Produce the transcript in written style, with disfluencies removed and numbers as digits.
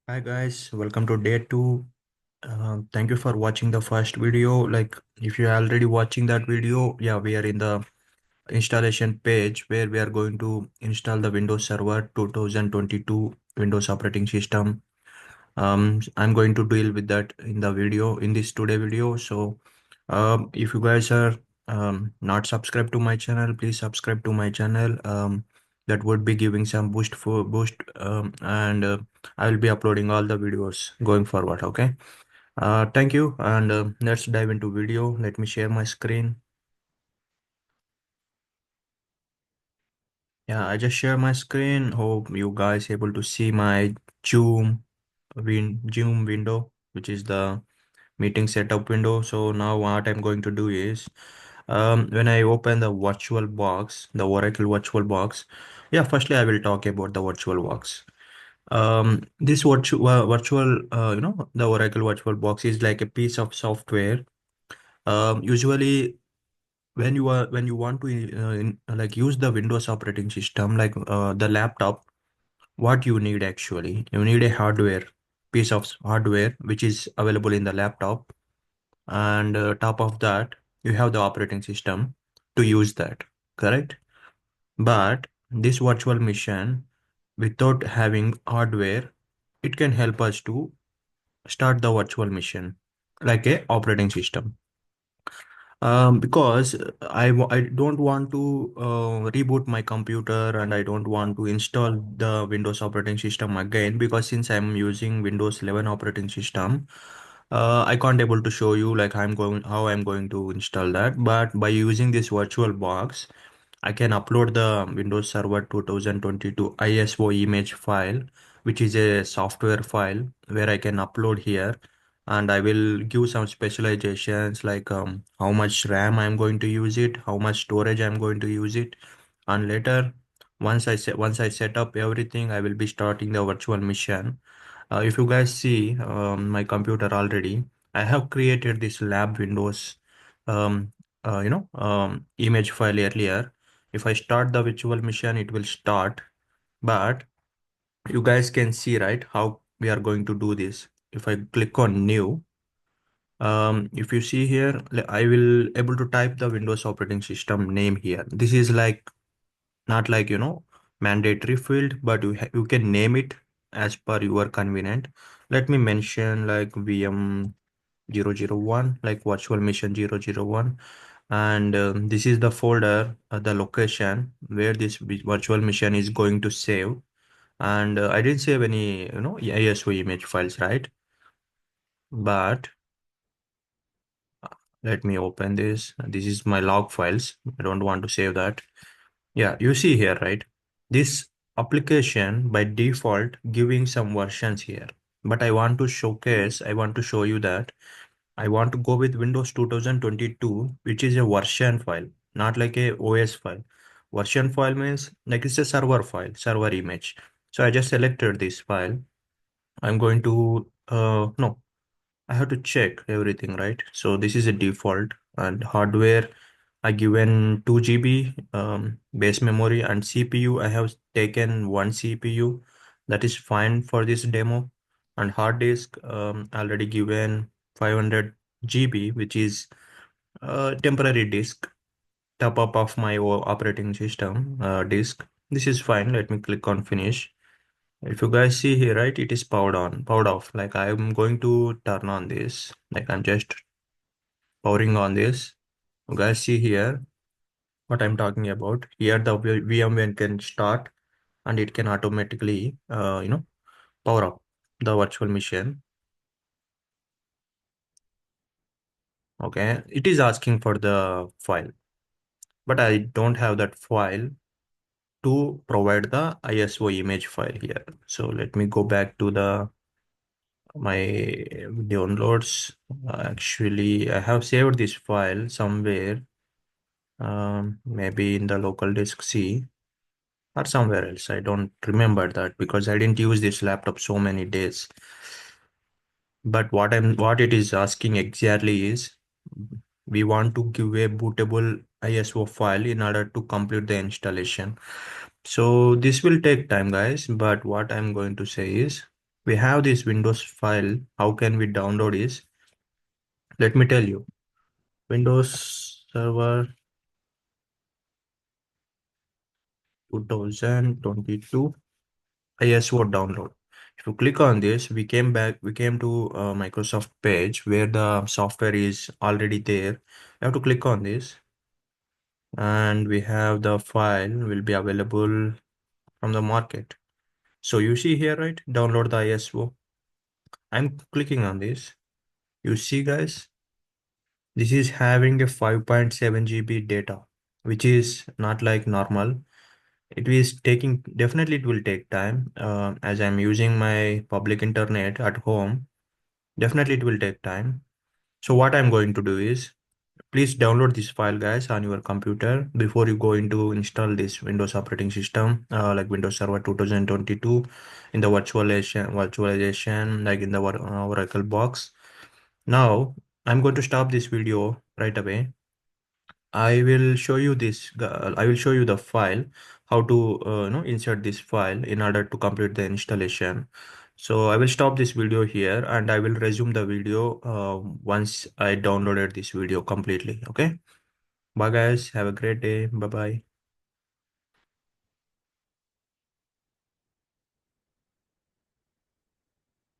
Hi guys, welcome to day two. Thank you for watching the first video. Like, if you're already watching that video, yeah, we are in the installation page where we are going to install the Windows Server 2022 Windows operating system. I'm going to deal with that in the video in this today video. So, if you guys are not subscribed to my channel, please subscribe to my channel. That would be giving some boost, and I will be uploading all the videos going forward. Okay. Thank you, and let's dive into video. Let me share my screen. Yeah, I just share my screen. Hope you guys able to see my Zoom window, which is the meeting setup window. So now what I'm going to do is, when I open the virtual box, the Oracle virtual box, yeah, firstly I will talk about the virtual box. This virtual, the Oracle virtual box is like a piece of software. Usually when you want to like use the Windows operating system, like the laptop, what you need actually, you need a hardware, piece of hardware which is available in the laptop, and top of that you have the operating system to use that, correct? But this virtual machine, without having hardware, it can help us to start the virtual machine like a operating system. Because I don't want to reboot my computer, and I don't want to install the Windows operating system again, because since I'm using Windows 11 operating system, I can't able to show you like how I'm going to install that. But by using this virtual box, I can upload the Windows Server 2022 ISO image file, which is a software file where I can upload here, and I will give some specializations like how much RAM I'm going to use it, how much storage I'm going to use it, and later once I set up everything, I will be starting the virtual machine. If you guys see my computer already, I have created this lab Windows um, image file earlier. If I start the virtual machine, it will start, but you guys can see, right, how we are going to do this. If I click on new, if you see here, I will able to type the Windows operating system name here. This is like not like mandatory field, but you can name it as per your convenient. Let me mention like VM 001, like virtual machine 001, and this is the folder, the location where this virtual machine is going to save. And I didn't save any ISO image files, right? But let me open this. This is my log files. I don't want to save that. Yeah, you see here, right? This application by default giving some versions here. But I want to show you that I want to go with Windows 2022, which is a version file, not like a OS file. Version file means like it's a server file, server image. So I just selected this file. I'm going to, no, I have to check everything, right? So this is a default, and hardware I given 2 GB base memory, and CPU I have taken one CPU. That is fine for this demo. And hard disk already given 500 GB, which is temporary disk, top up of my operating system disk. This is fine. Let me click on finish. If you guys see here, right, it is powered on, powered off. Like I'm going to turn on this. Like I'm just powering on this. You guys see here what I'm talking about. Here the VMware can start, and it can automatically, power up the virtual machine. Okay, it is asking for the file, but I don't have that file to provide the ISO image file here. So let me go back to the my downloads. Actually, I have saved this file somewhere, maybe in the local disk C or somewhere else. I don't remember that because I didn't use this laptop so many days. But what it is asking exactly is we want to give a bootable ISO file in order to complete the installation. So this will take time, guys, but what I'm going to say is We have this Windows file. How can we download this? Let me tell you. Windows Server 2022 ISO download. If you click on this, we came to Microsoft page where the software is already there. You have to click on this and we have the file will be available from the market. So you see here, right? Download the ISO. I'm clicking on this. You see, guys, this is having a 5.7 GB data, which is not like normal. It is taking, definitely it will take time. As I'm using my public internet at home, definitely it will take time. So what I'm going to do is, please download this file, guys, on your computer before you go into install this Windows operating system, like Windows Server 2022 in the virtualization, like in the Oracle box. Now, I'm going to stop this video right away. I will show you this. I will show you the file, how to insert this file in order to complete the installation. So I will stop this video here and I will resume the video once I downloaded this video completely. Okay. Bye guys. Have a great day. Bye bye.